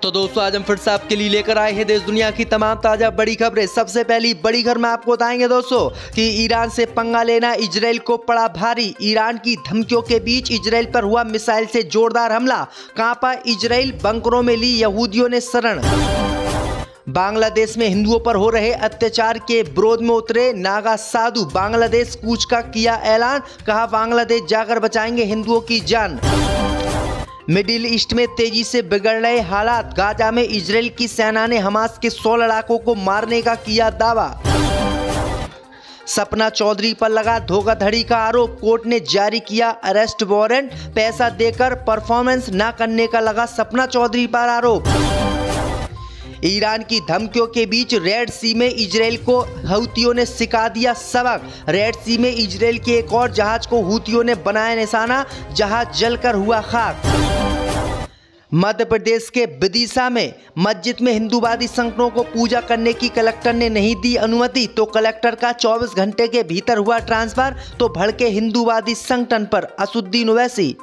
तो दोस्तों आज हम फिर से आपके लिए लेकर आए हैं देश दुनिया की तमाम ताजा बड़ी खबरें। सबसे पहली बड़ी खबर में आपको बताएंगे दोस्तों कि ईरान से पंगा लेना इजराइल को पड़ा भारी। ईरान की धमकियों के बीच इजराइल पर हुआ मिसाइल से जोरदार हमला, कांपा इजराइल, बंकरों में ली यहूदियों ने शरण। बांग्लादेश में हिंदुओं पर हो रहे अत्याचार के विरोध में उतरे नागा साधु, बांग्लादेश कूच का किया ऐलान, कहा बांग्लादेश जाकर बचाएंगे हिंदुओं की जान। मिडिल ईस्ट में तेजी से बिगड़ रहे हालात, गाजा में इजराइल की सेना ने हमास के 100 लड़ाकों को मारने का किया दावा। सपना चौधरी पर लगा धोखाधड़ी का आरोप, कोर्ट ने जारी किया अरेस्ट वारंट, पैसा देकर परफॉर्मेंस न करने का लगा सपना चौधरी पर आरोप। ईरान की धमकियों के बीच रेड सी में इजराइल को हूतियों ने सिखा दिया सबक, रेड सी में इजराइल के एक और जहाज को हूतियों ने बनाया निशाना, जहाज जलकर हुआ खाक। मध्य प्रदेश के विदिशा में मस्जिद में हिंदूवादी संगठनों को पूजा करने की कलेक्टर ने नहीं दी अनुमति, तो कलेक्टर का 24 घंटे के भीतर हुआ ट्रांसफर, तो भड़के हिंदूवादी संगठन पर असुद्दीन ओवैसी।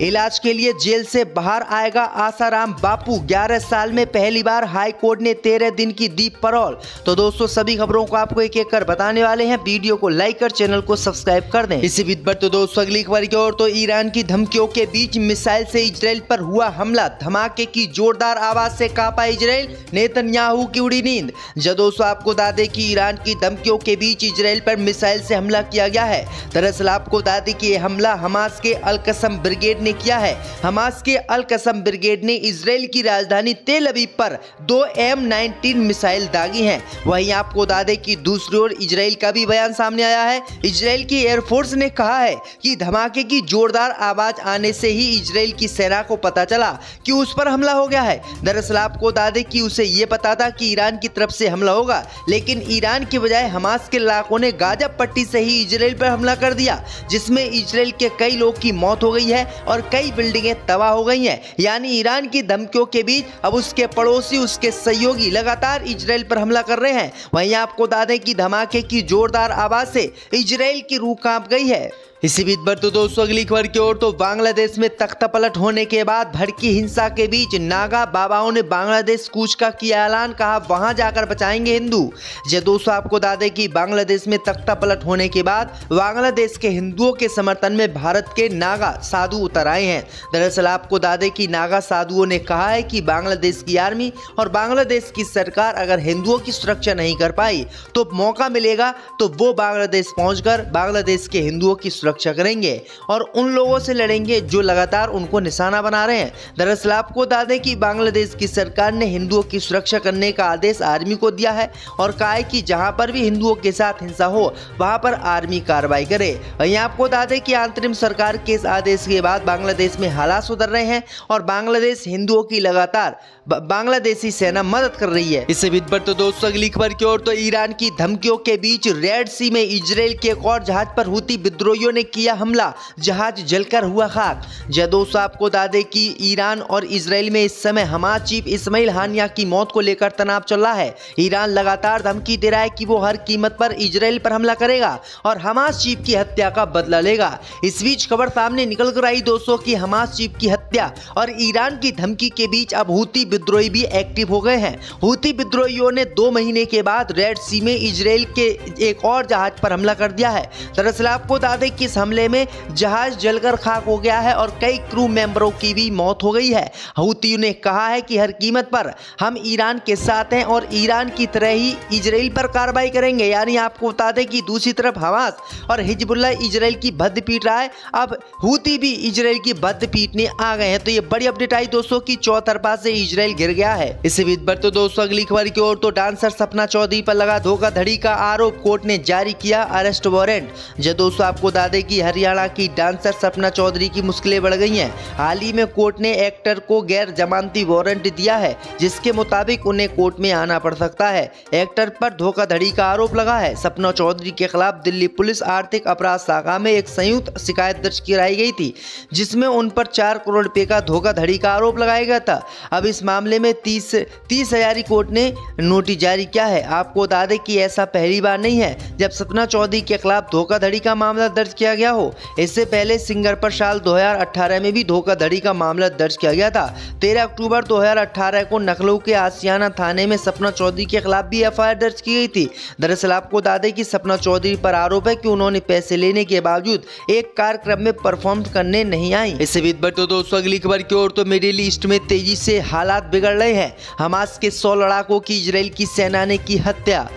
इलाज के लिए जेल से बाहर आएगा आसाराम बापू, 11 साल में पहली बार हाई कोर्ट ने 13 दिन की दी पैरोल। तो दोस्तों सभी खबरों को आपको एक एक कर बताने वाले हैं, वीडियो को लाइक कर चैनल को सब्सक्राइब कर दें। इसी बीच पर तो दोस्तों अगली खबर की ओर, तो ईरान की धमकियों के बीच मिसाइल से इजराइल पर हुआ हमला, धमाके की जोरदार आवाज से कांपा इजराइल, नेतन्याहू की उड़ी नींद। जब दोस्तों आपको बता दें कि ईरान की धमकियों के बीच इजराइल पर मिसाइल से हमला किया गया है। दरअसल आपको बता दें कि यह हमला हमास के अल कसम ब्रिगेड ने किया है। हमास के अल कसम ब्रिगेड ने इजराइल की राजधानी तेल अवीव पर 2 M19 मिसाइल दागी हैं। वहीं आपको बता दें कि दूसरी ओर इजराइल का भी बयान सामने आया है। इजराइल की एयरफोर्स ने कहा है कि धमाके की जोरदार आवाज आने से ही इजराइल की सेना को पता चला कि उस पर हमला हो गया है। दरअसल आपको बता दें कि उसे यह पता था कि ईरान की तरफ से हमला होगा, लेकिन ईरान के बजाय हमास के लड़ाकों ने गाजा पट्टी से ही इजराइल पर हमला कर दिया, जिसमें इजराइल के कई लोग की मौत हो गई है और कई बिल्डिंगें तबाह हो गई हैं। यानी ईरान की धमकियों के बीच अब उसके पड़ोसी, उसके सहयोगी लगातार इजराइल पर हमला कर रहे हैं। वहीं आपको बता दें कि धमाके की जोरदार आवाज से इजराइल की रूह कांप गई है। इसी बीच पर तो दोस्तों अगली खबर की ओर, तो बांग्लादेश में तख्तापलट होने के बाद भड़की हिंसा के बीच नागा बाबाओं ने बांग्लादेश कूच का किया ऐलान, कहा वहां जाकर बचाएंगे हिंदू। जब दोस्तों आपको बता दें कि बांग्लादेश में तख्तापलट होने के बाद बांग्लादेश के हिंदुओं के समर्थन में भारत के नागा साधु उतर आए हैं। दरअसल आपको बता दें कि नागा साधुओं ने कहा है कि बांग्लादेश की आर्मी और बांग्लादेश की सरकार अगर हिंदुओं की सुरक्षा नहीं कर पाई तो मौका मिलेगा तो वो बांग्लादेश पहुंचकर बांग्लादेश के हिंदुओं की सुरक्षा करेंगे और उन लोगों से लड़ेंगे जो लगातार उनको निशाना बना रहे हैं। दरअसल आपको बता दें कि बांग्लादेश की सरकार ने हिंदुओं की सुरक्षा करने का आदेश आर्मी को दिया है और कहा है कि जहां पर भी हिंदुओं के साथ हिंसा हो वहां पर आर्मी कार्रवाई करे। वहीं आपको बता दें कि अंतरिम सरकार के इस आदेश के बाद बांग्लादेश में हालात सुधर रहे हैं और बांग्लादेश हिंदुओं की लगातार बांग्लादेशी सेना मदद कर रही है। इससे बीच पर तो दोस्तों अगली खबर की ओर, तो ईरान की धमकियों के बीच रेड सी में इजराइल के एक और जहाज पर हूती विद्रोहियों ने किया हमला, जहाज जलकर हुआ खाक। जब दोस्तों आपको बता दें कि ईरान और इजराइल में इस समय हमास चीफ इस्माइल हानिया की मौत को लेकर तनाव चल रहा है। ईरान लगातार धमकी दे रहा है कि वो हर कीमत पर इजराइल पर हमला करेगा और हमास चीफ की हत्या का बदला लेगा। इस बीच खबर सामने निकल कर आई दोस्तों कि हमास चीफ की हत्या और ईरान की धमकी के बीच अब हूती विद्रोही भी एक्टिव हो गए हैं। हूती विद्रोहियों ने 2 महीने के बाद रेड सी में इजराइल के एक और जहाज पर हमला कर दिया है। दरअसल आपको बता दें कि इस हमले में जहाज जलकर खाक हो गया है और कई क्रू मेंबरों की भी मौत हो गई है। हूतियों ने कहा है कि हर कीमत पर हम ईरान के साथ हैं और ईरान की तरह ही इजराइल पर कार्रवाई करेंगे। यानी आपको बता दें कि दूसरी तरफ हमास और हिजबुल्लाह इजराइल की भद्द पीट रहा है, अब हूती भी इजराइल की भद्द पीटने आ गए हैं। तो ये बड़ी अपडेट आई दोस्तों की चौतरफा से इजराइल गिर गया है। इसी बीच पर तो दोस्तों अगली खबर की ओर, तो डांसर सपना चौधरी पर लगा धोखाधड़ी का आरोप, कोर्ट ने जारी किया अरेस्ट वारंट। जब दोस्तों आपको बता दें कि हरियाणा की डांसर सपना चौधरी की मुश्किलें बढ़ गई हैं। हाल ही में कोर्ट ने एक्टर को गैर जमानती वारंट दिया है, जिसके मुताबिक उन्हें कोर्ट में आना पड़ सकता है। एक्टर पर धोखाधड़ी का आरोप लगा है। सपना चौधरी के खिलाफ दिल्ली पुलिस आर्थिक अपराध शाखा में एक संयुक्त शिकायत दर्ज कराई गई थी, जिसमें उन पर 4 करोड़ रुपए का धोखाधड़ी का आरोप लगाया गया था। अब इस मामले में 30 हजारी कोर्ट ने नोटिस जारी किया है। आपको बता दें कि ऐसा पहली बार नहीं है जब सपना चौधरी के खिलाफ धोखाधड़ी का मामला दर्ज किया गया हो। इससे पहले सिंगर पर साल 2018 में भी धोखाधड़ी का मामला दर्ज किया गया था। 13 अक्टूबर 2018 को लखनऊ के आशियाना थाने में सपना चौधरी के खिलाफ भी एफआईआर दर्ज की गई थी। दरअसल आपको बता दें कि सपना चौधरी पर आरोप है कि उन्होंने पैसे लेने के बावजूद एक कार्यक्रम में परफॉर्म करने नहीं आई। इससे भी बढ़ते दोस्तों अगली खबर की ओर तो मिडिल ईस्ट में तेजी से हालात बिगड़ रहे हैं। हमास के 100 लड़ाकों की इजराइल की सेना ने की हत्या।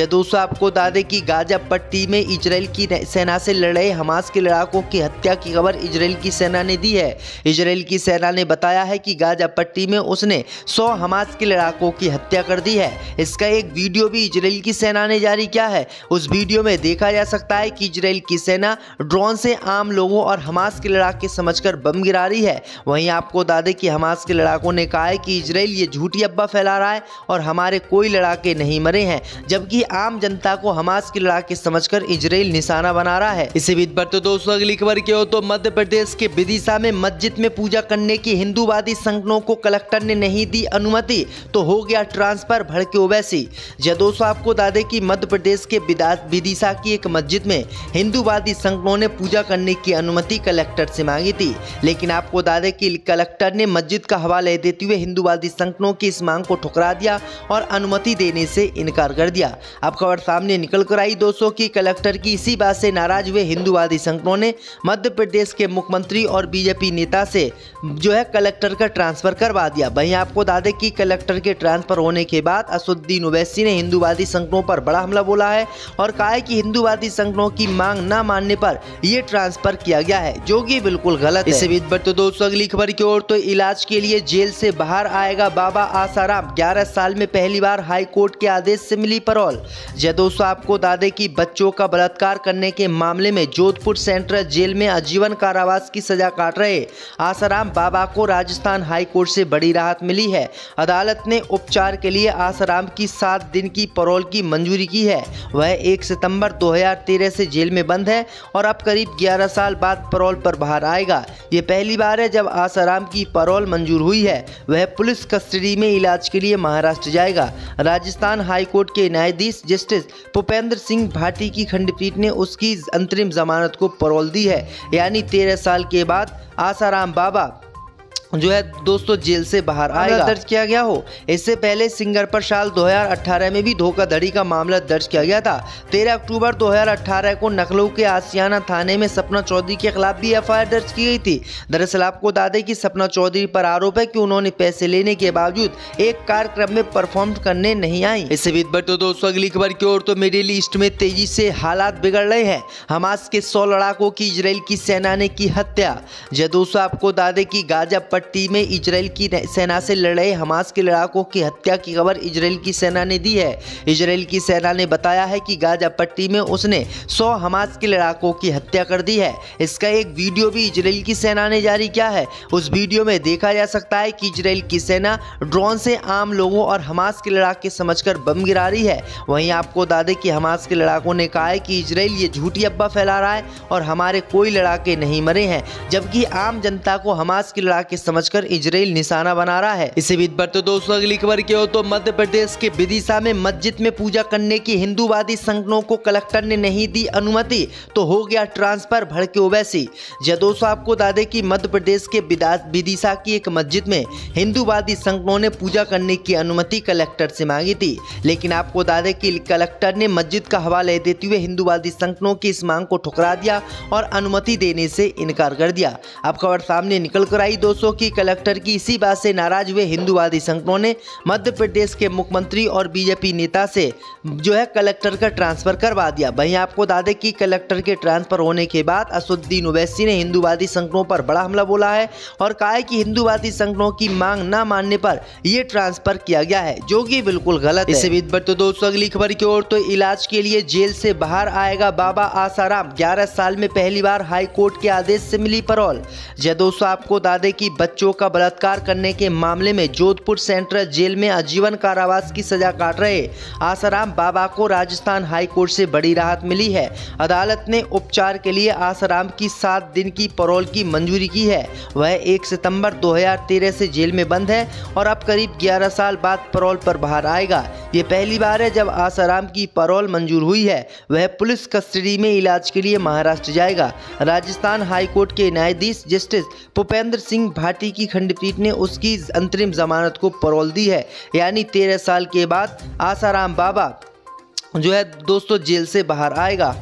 दोस्तों आपको बता दें कि गाजा पट्टी में इजराइल की सेना से लड़ रहे हमास के लड़ाकों की हत्या की खबर इजराइल की सेना ने दी है। इजराइल की सेना ने बताया है कि गाजा पट्टी में उसने 100 हमास के लड़ाकों की हत्या कर दी है। इसका एक वीडियो भी इजराइल की सेना ने जारी किया है। उस वीडियो में देखा जा सकता है कि इजराइल की सेना ड्रोन से आम लोगों और हमास के लड़ाके समझकर बम गिरा रही है। वहीं आपको बता दें कि हमास के लड़ाकों ने कहा है कि इजराइल ये झूठी अफवाह फैला रहा है और हमारे कोई लड़ाके नहीं मरे हैं, जबकि आम जनता को हमास के लड़ाके समझकर इजराइल निशाना बना रहा है। इसी बीच बढ़ते दोस्तों अगली खबर की हो तो मध्य प्रदेश के विदिशा में मस्जिद में पूजा करने की हिंदूवादी संगठनों को कलेक्टर ने नहीं दी अनुमति तो हो गया ट्रांसफर, भड़के ओवैसी। दोस्तों आपको बता दें कि मध्य प्रदेश के विदिशा की एक मस्जिद में हिंदूवादी संगठनों ने पूजा करने की अनुमति कलेक्टर से मांगी थी, लेकिन आपको बता दें कि कलेक्टर ने मस्जिद का हवाला देते हुए हिंदूवादी संगठनों की इस मांग को ठुकरा दिया और अनुमति देने से इनकार कर दिया। अब खबर सामने निकल कर आई दोस्तों की कलेक्टर की इसी बात से नाराज हुए हिंदूवादी संगठनों ने मध्य प्रदेश के मुख्यमंत्री और बीजेपी नेता से कलेक्टर का ट्रांसफर करवा दिया। वहीं आपको बता दें कि कलेक्टर के ट्रांसफर होने के बाद असदुद्दीन ओवैसी ने हिंदूवादी संगठनों पर बड़ा हमला बोला है और कहा है कि हिंदूवादी संगठनों की मांग न मानने पर यह ट्रांसफर किया गया है, जो कि बिल्कुल गलत है। इससे बीच बढ़ते दोस्तों अगली खबर की ओर तो इलाज के लिए जेल से बाहर आएगा बाबा आसाराम। 11 साल में पहली बार हाई कोर्ट के आदेश से मिली पैरोल। दोस्तों आपको बता दें कि बच्चों का बलात्कार करने के मामले में जोधपुर सेंट्रल जेल में आजीवन कारावास की सजा काट रहे आसाराम बाबा को राजस्थान हाई कोर्ट से बड़ी राहत मिली है। अदालत ने उपचार के लिए आसाराम की 7 दिन की पैरोल की मंजूरी की है। वह 1 सितंबर 2013 से जेल में बंद है और अब करीब 11 साल बाद पैरोल पर बाहर आएगा। ये पहली बार है जब आसाराम की पैरोल मंजूर हुई है। वह पुलिस कस्टडी में इलाज के लिए महाराष्ट्र जाएगा। राजस्थान हाई कोर्ट के न्यायाधीश जस्टिस भूपेंद्र सिंह भाटी की खंडपीठ ने उसकी अंतरिम जमानत को पैरोल दी है, यानी 13 साल के बाद आसाराम बाबा दोस्तों जेल से बाहर आएगा। दर्ज किया गया हो। इससे पहले सिंगर पर साल 2018 में भी धोखाधड़ी का मामला दर्ज किया गया था। 13 अक्टूबर 2018 को लखनऊ के आशियाना थाने में सपना चौधरी के खिलाफ भी एफआईआर दर्ज की गई थी। दरअसल आपको बता दें कि सपना चौधरी पर आरोप है कि उन्होंने पैसे लेने के बावजूद एक कार्यक्रम में परफॉर्म करने नहीं आई। इससे बीच बढ़ते दोस्तों अगली खबर की ओर तो मिडिल ईस्ट में तेजी से हालात बिगड़ रहे हैं। हमास के 100 लड़ाकों की इजराइल की सेना ने की हत्या। दोस्तों आपको बता दें कि गाजा पट्टी में इजराइल की सेना से लड़ रहे हमास के लड़ाकों की हत्या की खबर इजराइल की सेना ने दी है। इजराइल की सेना ने बताया है कि गाजा पट्टी में उसने 100 हमास के लड़ाकों की हत्या कर दी है। इसका एक वीडियो भी इजराइल की सेना ने जारी किया है। उस वीडियो में देखा जा सकता है कि इजराइल की सेना ड्रोन से आम लोगों और हमास के लड़ाके समझकर बम गिरा रही है। वहीं आपको बता दें कि हमास के लड़ाकों ने कहा है कि इजराइल ये झूठी अफवाह फैला रहा है और हमारे कोई लड़ाके नहीं मरे हैं, जबकि आम जनता को हमास के लड़ाके समझकर इजराइल निशाना बना रहा है। इसी बीच बढ़ते दोस्तों अगली खबर की हो तो मध्य प्रदेश के विदिशा में मस्जिद में पूजा करने की हिंदूवादी संगठनों को कलेक्टर ने नहीं दी अनुमति तो हो गया ट्रांसफर, भड़के ओवैसी। दोस्तों आपको बता दें कि मध्य प्रदेश के विदिशा की एक मस्जिद में हिंदूवादी संगठनों ने पूजा करने की अनुमति कलेक्टर से मांगी थी, लेकिन आपको बता दें कि कलेक्टर ने मस्जिद का हवाला देते हुए हिंदूवादी संगठनों की इस मांग को ठुकरा दिया और अनुमति देने से इनकार कर दिया। अब खबर सामने निकल कर आई दोस्तों की कलेक्टर की इसी बात से नाराज हुए हिंदूवादी संगठनों ने मध्य प्रदेश के मुख्यमंत्री और बीजेपी नेता से कलेक्टर का ट्रांसफर करवा दिया। वहीं आपको बता दें कि कलेक्टर के ट्रांसफर होने के बाद असदुद्दीन ओवैसी ने हिंदूवादी संगठनों पर बड़ा हमला बोला है और कहा है कि हिंदूवादी संगठनों की मांग न मानने पर यह ट्रांसफर किया गया है, जो कि बिल्कुल गलत है। इससे बीच बढ़ते दोस्तों अगली खबर की ओर तो इलाज के लिए जेल से बाहर आएगा बाबा आसाराम। 11 साल में पहली बार हाई कोर्ट के आदेश से मिली पैरोल। दोस्तों आपको बता दें कि बच्चों का बलात्कार करने के मामले में जोधपुर सेंट्रल जेल में आजीवन कारावास की सजा काट रहे आसाराम बाबा को राजस्थान हाई कोर्ट से बड़ी राहत मिली है। अदालत ने उपचार के लिए आसाराम की 7 दिन की पैरोल की मंजूरी की है। वह 1 सितंबर 2013 से जेल में बंद है और अब करीब 11 साल बाद पैरोल पर बाहर आएगा। ये पहली बार है जब आसाराम की पैरोल मंजूर हुई है। वह पुलिस कस्टडी में इलाज के लिए महाराष्ट्र जाएगा। राजस्थान हाई कोर्ट के न्यायाधीश जस्टिस भूपेंद्र सिंह भाटी की खंडपीठ ने उसकी अंतरिम जमानत को पैरोल दी है, यानी 13 साल के बाद आसाराम बाबा जो है दोस्तों जेल से बाहर आएगा।